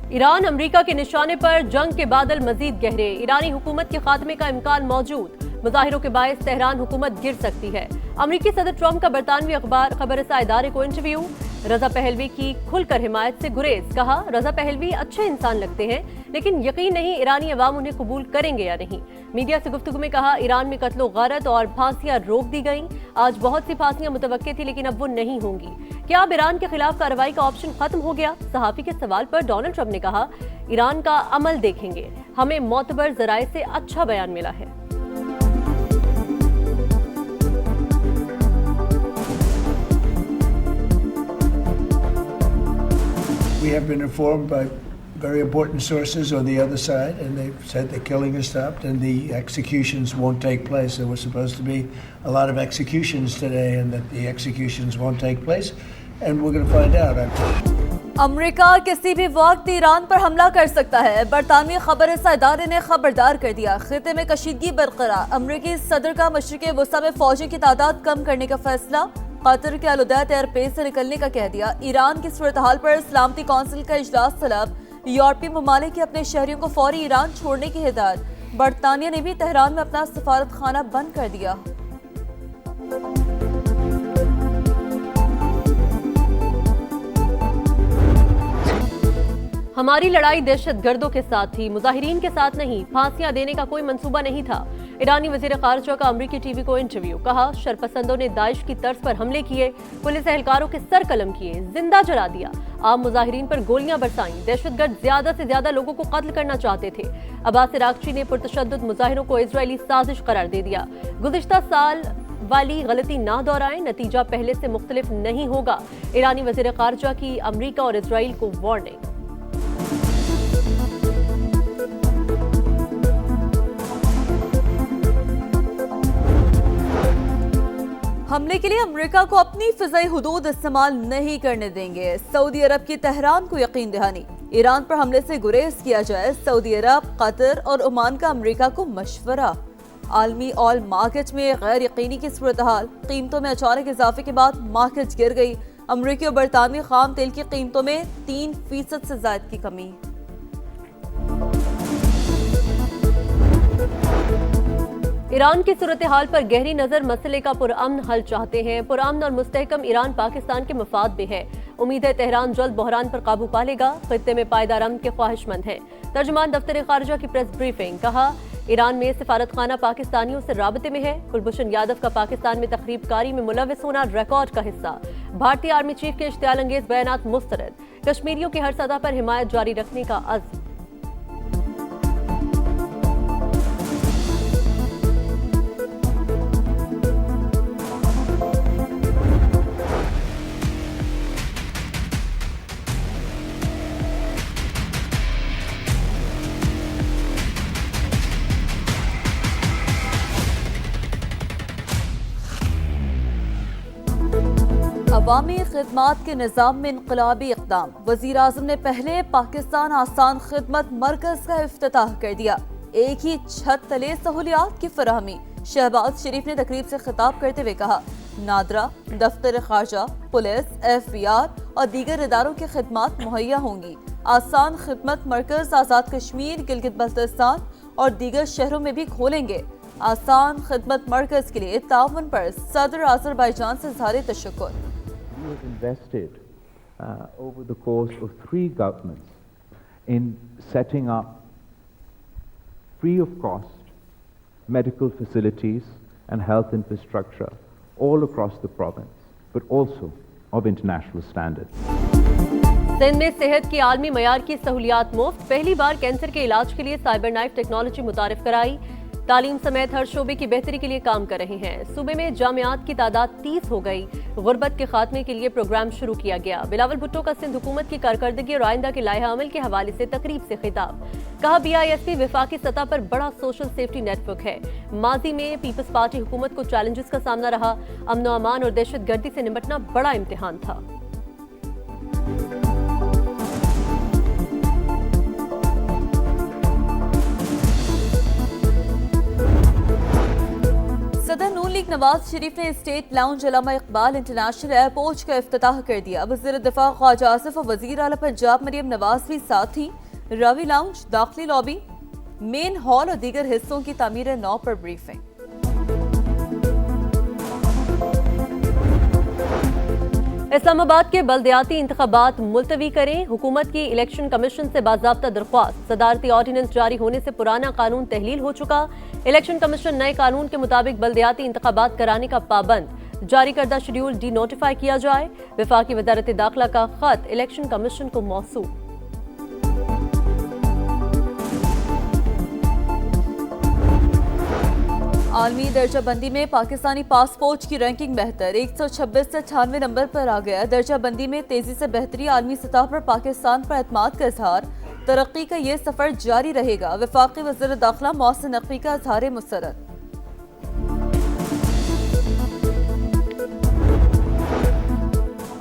Iran America के निशाने पर, जंग के बादल मजीद गहरे, ईरानी हुकूमत के खात्मे का इम्कान मौजूद, मुजाहिरों के बायस तेहरान हुकूमत गिर सकती है। अमेरिकी सदर ट्रंप का बरतानवी अखबार खबररसा इदारे को इंटरव्यू, रजा पहलवी की खुलकर हिमायत से गुरेज, कहा रजा पहलवी अच्छे इंसान लगते हैं लेकिन यकीन नहीं ईरानी अवाम उन्हें कबूल करेंगे या नहीं। मीडिया से गुफ्तगू में कहा ईरान में कत्लो गारत और फांसियां रोक दी गईं, आज बहुत सी फांसियां मुतवक्के थी लेकिन अब वो नहीं होंगी। क्या अब ईरान के खिलाफ कार्रवाई का ऑप्शन खत्म हो गया? सहाफी के सवाल पर डोनाल्ड ट्रंप ने कहा ईरान का अमल देखेंगे, हमें मोतबर जराए से अच्छा बयान मिला है। We have been informed by very important sources on the other side, and they've said the killing has stopped and the executions won't take place. There was supposed to be a lot of executions today, and that the executions won't take place, and we're going to find out. America किसी भी वक्त Iran पर हमला कर सकता है, बरतानवी खबररसा इदारे ने खबरदार कर दिया। खिते में कशीदगी बरकरार, अमेरिकी सदर का मशरिक़ वस्ता में फौजी की तादाद कम करने का फैसला, कतर के अलुदैत एयरबेस से निकलने का कह दिया। ईरान की सूरत हाल पर सलामती कौंसिल का इजलास तलब, यूरोपीय ममालिक के अपने शहरियों को फौरी ईरान छोड़ने की हिदायत। बरतानिया ने भी तेहरान में अपना सफारत खाना बंद कर दिया। हमारी लड़ाई दहशतगर्दों के साथ थी, मुजाहिरीन के साथ नहीं, फांसियां देने का कोई मंसूबा नहीं था। ईरानी वजीर खारजा का अमरीकी टीवी को इंटरव्यू, कहा शरपसंदों ने दाइश की तर्ज पर हमले किए, पुलिस एहलकारों के सर कलम किए, जिंदा जला दिया, आम मुजाहिरीन पर गोलियां बरसाईं। दहशतगर्द ज्यादा से ज्यादा लोगों को कत्ल करना चाहते थे। अब्बास इराक्ची ने पुरतशद्दुद मुजाहिरों को इजरायली साजिश करार दे दिया। गुज़िश्ता साल वाली गलती ना दोहराएं, नतीजा पहले से मुख्तलिफ नहीं होगा। ईरानी वजीर खारजा की अमरीका और इजराइल को वार्निंग। हमले के लिए अमेरिका को अपनी फिजाई हुदूद इस्तेमाल नहीं करने देंगे, सऊदी अरब की तेहरान को यकीन दहानी। ईरान पर हमले से गुरेज किया जाए, सऊदी अरब, कतर और ओमान का अमेरिका को मशवरा। आलमी ऑयल मार्केट में गैर यकीनी की सूरत हाल, कीमतों में अचानक इजाफे के बाद मार्केट गिर गई। अमेरिकी और बरतानवी खाम तेल की कीमतों में 3% से ज्यादा की कमी। ईरान की सूरत हाल पर गहरी नजर, मसले का पुरअमन हल चाहते हैं। पुरअमन और मुस्तहकम ईरान पाकिस्तान के मफाद में है। उम्मीद है तेहरान जल्द बहरान पर काबू पा लेगा। खित्ते में पायदार अमन के ख्वाहिशमंद हैं। तर्जुमान दफ्तर खारजा की प्रेस ब्रीफिंग, कहा ईरान में सिफारत खाना पाकिस्तानियों से राबते में है। कुलभूषण यादव का पाकिस्तान में तकरीबकारी में मुलविस होना रिकॉर्ड का हिस्सा। भारतीय आर्मी चीफ के इश्तियाल अंगेज बयानात मुस्तरद। कश्मीरियों की हर सतह पर हिमायत जारी रखने का अज़्म। अवामी खिदमात के निज़ाम में इनकलाबी इक़दाम, वज़ीर आज़म ने पहले पाकिस्तान आसान खिदमत मरकज़ का इफ्तिताह कर दिया। एक ही छत तले सहूलियात की फराहमी। शहबाज शरीफ ने तकरीब से खिताब करते हुए कहा नादरा, दफ्तर खारजा, पुलिस, FBR और दीगर इदारों की खिदमात मुहैया होंगी। आसान खिदमत मरकज़ आज़ाद कश्मीर, गिलगित बल्तिस्तान और दीगर शहरों में भी खोलेंगे। आसान खिदमत मरकज़ के लिए ताउन पर सदर अज़रबैजान से इज़हार तशक्कुर। We have invested over the course of 3 governments in setting up free of cost medical facilities and health infrastructure all across the province, but also of international standards. Sindh में सेहत की आलमी मयार की सहूलियात मुफ्त। पहली बार कैंसर के इलाज के लिए साइबर नाइफ टेक्नोलॉजी मुतारिफ कराई। तालीम समेत हर शोबे की बेहतरी के लिए काम कर रहे हैं। सूबे में जामियात की तादाद 30 हो गई। गुर्बत के खात्मे के लिए प्रोग्राम शुरू किया गया। बिलावल भुट्टो का सिंध हुकूमत की कारकर्दगी और आइंदा के लाहे अमल के हवाले से तकरीब से खिताब, कहा BISP विफाकी सतह पर बड़ा सोशल सेफ्टी नेटवर्क है। माजी में पीपल्स पार्टी हुकूमत को चैलेंजेस का सामना रहा। अमन व अमान और दहशत गर्दी से निपटना बड़ा इम्तिहान था। सदर नून लीग नवाज शरीफ ने स्टेट लाउंज अल्लामा इकबाल इंटरनेशनल एयरपोर्ट का इफ्तिताह कर दिया। वज़ीर दिफा ख्वाजा आसिफ और वज़ीर आला पंजाब मरियम नवाज भी साथ थी। रवि लाउंज, दाखिली लॉबी, मेन हॉल और दीगर हिस्सों की तामीर नौ पर ब्रीफिंग। इस्लामाबाद के बल्दियाती इंतखाबात मुलतवी करें, हुकूमत की इलेक्शन कमीशन से बाज़ाब्ता दरख्वास्त। सदारती ऑर्डिनेंस जारी होने से पुराना कानून तहलील हो चुका। इलेक्शन कमीशन नए कानून के मुताबिक बल्दियाती इंतखाबात कराने का पाबंद। जारी करदा शेड्यूल डी नोटिफाई किया जाए। वफाकी वज़ारत दाखिला का खत इलेक्शन कमीशन को मौसूल। आलमी दर्जा बंदी में पाकिस्तानी पासपोर्ट की रैंकिंग बेहतर, 126 से 98 नंबर पर आ गया। दर्जा बंदी में तेजी से बेहतरी, आलमी सतह पर पाकिस्तान पर एतमाद का इजहार। तरक्की का ये सफर जारी रहेगा। वफाकी वज़ीर दाखिला मोहसिन नकवी का इजहार मुसरत।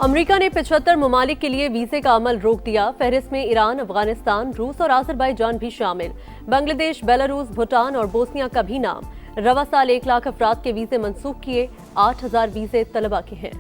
अमेरिका ने 75 ममालिक के लिए वीजे का अमल रोक दिया। फहरिस्त में ईरान, अफगानिस्तान, रूस और आज़रबाईजान भी शामिल। बांग्लादेश, बेलारूस, भूटान और बोस्निया का भी नाम। रवा साल 1 लाख अफराद के वीजे मंसूख किए। 8000 वीजे तलबा के हैं।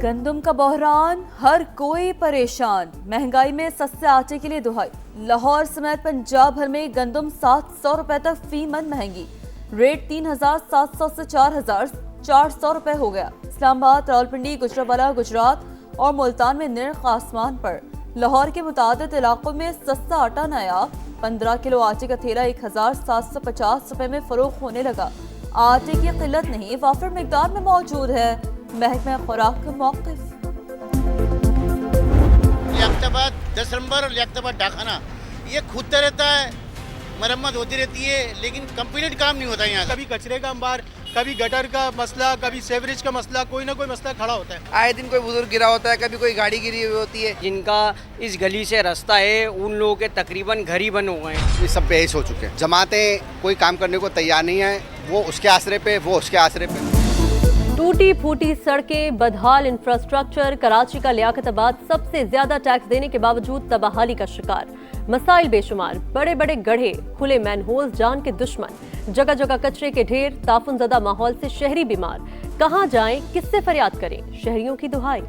गंदम का बहरान, हर कोई परेशान। महंगाई में सस्ते आटे के लिए दुहाई। लाहौर समेत पंजाब भर में गंदम 700 रुपए तक फी मन महंगी। रेट 3700 से 4400 रुपए हो गया। इस्लामाबाद, रावलपिंडी, गुजरांवाला, गुजरात और मुल्तान में निर्ख आसमान पर। लाहौर के मुतादिद इलाकों में सस्ता आटा नायाब। 15 किलो आटे का थैला 1750 रुपए में फरोख्त होने लगा। आटे की किल्लत नहीं, वाफिर मिकदार में मौजूद है। महकमा खुराक का मौक़िफ़। लियाकताबाद 10 नंबर और लियाकताबाद डाखाना ये खुदता रहता है, मरम्मत होती रहती है, लेकिन कंप्लीट काम नहीं होता यहाँ। कभी कचरे का अंबार, कभी गटर का मसला, कभी सेवरेज का मसला, कोई ना कोई मसला खड़ा होता है। आए दिन कोई बुजुर्ग गिरा होता है, कभी कोई गाड़ी गिरी हुई होती है। जिनका इस गली से रास्ता है उन लोगों के तकरीबन घर ही बन हो गए हैं। ये सब बेहिस हो चुके हैं। जमातें कोई काम करने को तैयार नहीं है, वो उसके आसरे पे, वो उसके आसरे पे। टूटी फूटी सड़कें, बदहाल इंफ्रास्ट्रक्चर। कराची का लियाकताबाद सबसे ज्यादा टैक्स देने के बावजूद तबाहाली का शिकार। मसाइल बेशुमार, बड़े बड़े गड्ढे, खुले मैनहोल्स जान के दुश्मन, जगह जगह कचरे के ढेर। ताफुनज़दा माहौल से शहरी बीमार। कहाँ जाएं, किससे फरियाद करें, शहरियों की दुहाई।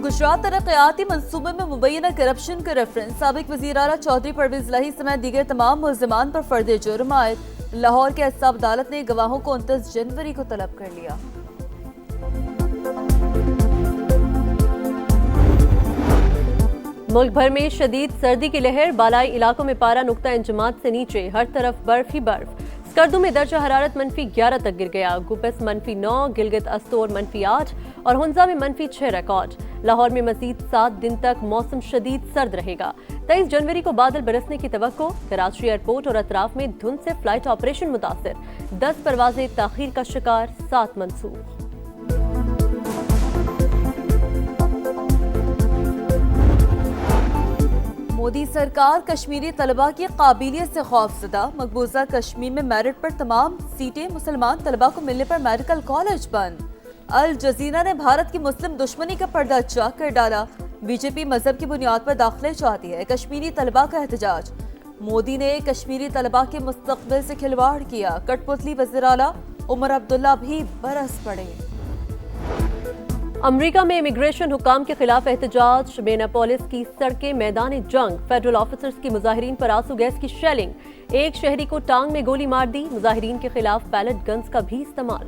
गुजरात तरक्याती मंसूबे में मुबैना करप्शन का रेफरेंस। साबिक वज़ीर आला चौधरी परवेज लाही समेत दीगर तमाम मुल्ज़िमान पर फर्द जुर्म आयद। लाहौर के एहसाब अदालत ने गवाहों को 29 जनवरी को तलब कर लिया। मुल्क भर में शदीद सर्दी की लहर। बालाई इलाकों में पारा नुक्ता इंजमात से नीचे, हर तरफ बर्फ ही बर्फ। स्कर्दू में दर्जा हरारत -11 तक गिर गया। गुपस -9, गिलगित अस्तोर -8 और हुंजा में -6 रिकॉर्ड। लाहौर में मजीद 7 दिन तक मौसम शदीद सर्द रहेगा। 23 जनवरी को बादल बरसने की तवक्को। कराची एयरपोर्ट और अतराफ में धुंध से फ्लाइट ऑपरेशन मुतासिर। 10 परवाजें ताखीर का शिकार, 7 मंसूख। मोदी सरकार कश्मीरी तलबा की काबिलियत से खौफजदा। मकबूजा कश्मीर में मेरिट पर तमाम सीटें मुसलमान तलबा को मिलने पर मेडिकल कॉलेज बंद। अल जजीरा ने भारत की मुस्लिम दुश्मनी का पर्दा चाक कर डाला। बीजेपी मजहब की बुनियाद पर दाखिले चाहती है। कश्मीरी तलबा का एहतजाज। मोदी ने कश्मीरी तलबा के मुस्तकबिल से खिलवाड़ किया। कठपुतली वज़ीर आला उमर अब्दुल्ला भी बरस पड़े। अमेरिका में इमिग्रेशन हुकाम के खिलाफ एहतजाज। मिनेपोलिस की सड़कें मैदान जंग। फेडरल ऑफिसर्स की मुजाहिरीन पर आंसू गैस की शेलिंग। एक शहरी को टांग में गोली मार दी। मुजाहिरीन के खिलाफ पैलेट गन्स का भी इस्तेमाल।